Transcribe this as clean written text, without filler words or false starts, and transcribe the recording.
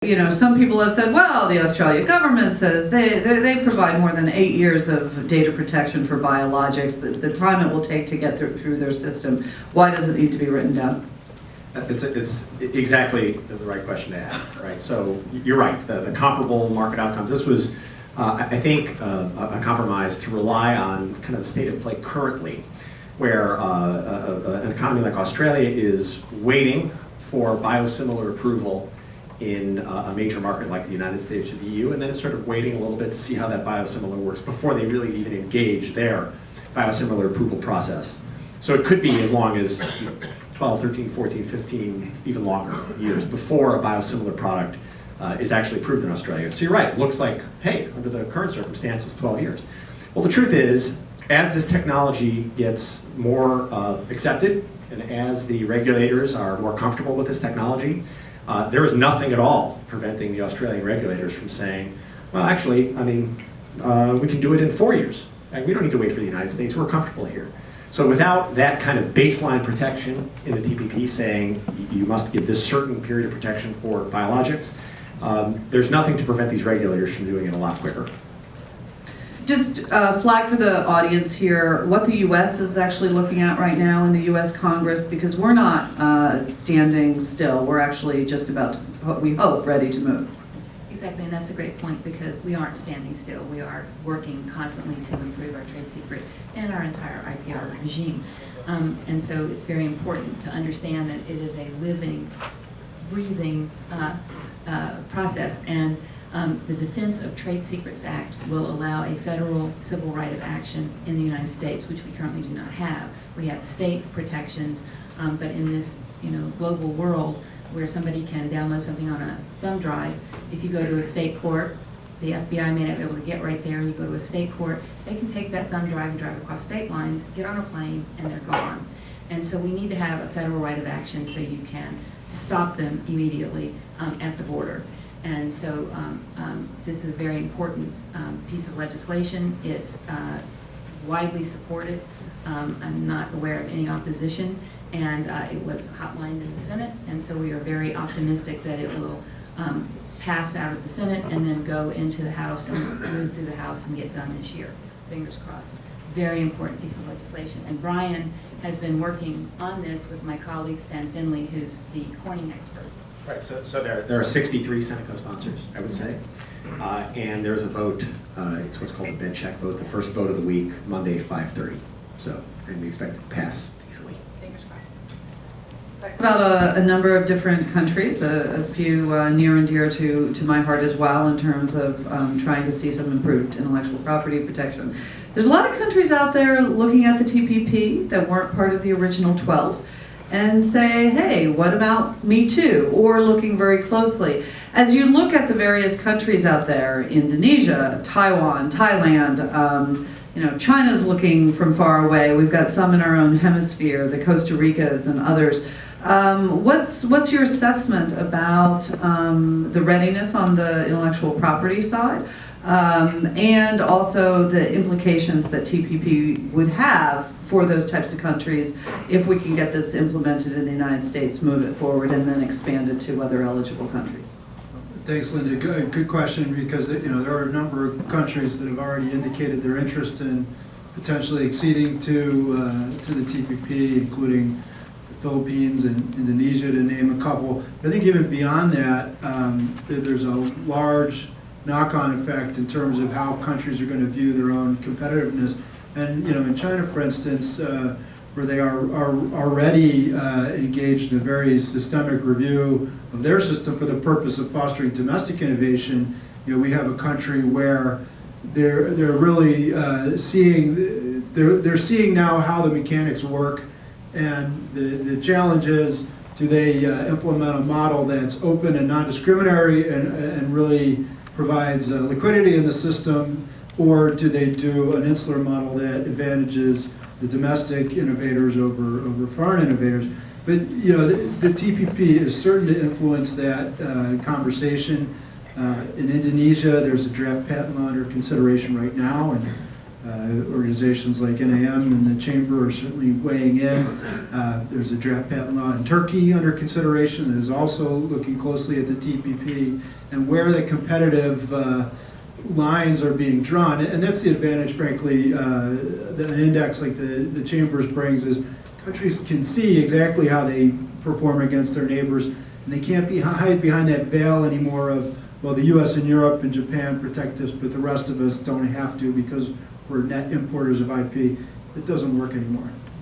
you know, some people have said, well, the Australia government says they provide more than 8 years of data protection for biologics, the time it will take to get through their system. Why does it need to be written down? It's exactly the right question to ask, right? So you're right, the comparable market outcomes. This was, I think, a compromise to rely on kind of the state of play currently, where an economy like Australia is waiting for biosimilar approval in a major market like the United States or the EU, and then it's sort of waiting a little bit to see how that biosimilar works before they really even engage their biosimilar approval process. So it could be as long as 12, 13, 14, 15, even longer years before a biosimilar product is actually approved in Australia. So you're right, it looks like, hey, under the current circumstances, 12 years. Well, the truth is, as this technology gets more accepted, and as the regulators are more comfortable with this technology, there is nothing at all preventing the Australian regulators from saying, well, actually, I mean, we can do it in 4 years. And we don't need to wait for the United States, we're comfortable here. So without that kind of baseline protection in the TPP saying you must give this certain period of protection for biologics, there's nothing to prevent these regulators from doing it a lot quicker. Just flag for the audience here what the U.S. is actually looking at right now in the U.S. Congress, because we're not standing still. We're actually just about, we hope, ready to move. Exactly, and that's a great point, because we aren't standing still. We are working constantly to improve our trade secret and our entire IPR regime. And so it's very important to understand that it is a living, breathing process. And the Defense of Trade Secrets Act will allow a federal civil right of action in the United States, which we currently do not have. We have state protections, but in this global world where somebody can download something on a thumb drive, if you go to a state court, the FBI may not be able to get right there, you go to a state court, they can take that thumb drive and drive across state lines, get on a plane, and they're gone. And so we need to have a federal right of action so you can stop them immediately at the border. And so this is a very important piece of legislation. It's widely supported. I'm not aware of any opposition, and it was hotlined in the Senate, and so we are very optimistic that it will pass out of the Senate and then go into the House and move through the House and get done this year. Fingers crossed. Very important piece of legislation. And Brian has been working on this with my colleague Stan Finley, who's the Corning expert. Right, so there are 63 Senate co-sponsors, I would say, and there's a vote, it's what's called a bed check vote, the first vote of the week, Monday at 5:30. So, and we expect it to pass easily. Fingers crossed. About a number of different countries, a few near and dear to my heart as well, in terms of trying to see some improved intellectual property protection. There's a lot of countries out there looking at the TPP that weren't part of the original 12 and say, hey, what about me too? Or looking very closely. As you look at the various countries out there, Indonesia, Taiwan, Thailand, China's looking from far away. We've got some in our own hemisphere, the Costa Ricas and others. What's your assessment about the readiness on the intellectual property side, and also the implications that TPP would have for those types of countries if we can get this implemented in the United States, move it forward, and then expand it to other eligible countries? Thanks, Linda. Good question, because there are a number of countries that have already indicated their interest in potentially acceding to the TPP, including the Philippines and Indonesia, to name a couple. I think even beyond that, there's a large knock-on effect in terms of how countries are going to view their own competitiveness. And in China, for instance, where they are already engaged in a very systemic review of their system for the purpose of fostering domestic innovation, we have a country where they're really seeing now how the mechanics work, and the challenge is, do they implement a model that's open and non-discriminatory and really provides liquidity in the system, or do they do an insular model that advantages the domestic innovators over foreign innovators? But the TPP is certain to influence that conversation. In Indonesia, there's a draft patent law under consideration right now, and Organizations like NAM and the Chamber are certainly weighing in. There's a draft patent law in Turkey under consideration that is also looking closely at the TPP and where the competitive lines are being drawn. And that's the advantage, frankly, that an index like the Chambers brings is countries can see exactly how they perform against their neighbors, and they can't hide behind that veil anymore of, well, the US and Europe and Japan protect us, but the rest of us don't have to because we're net importers of IP. It doesn't work anymore.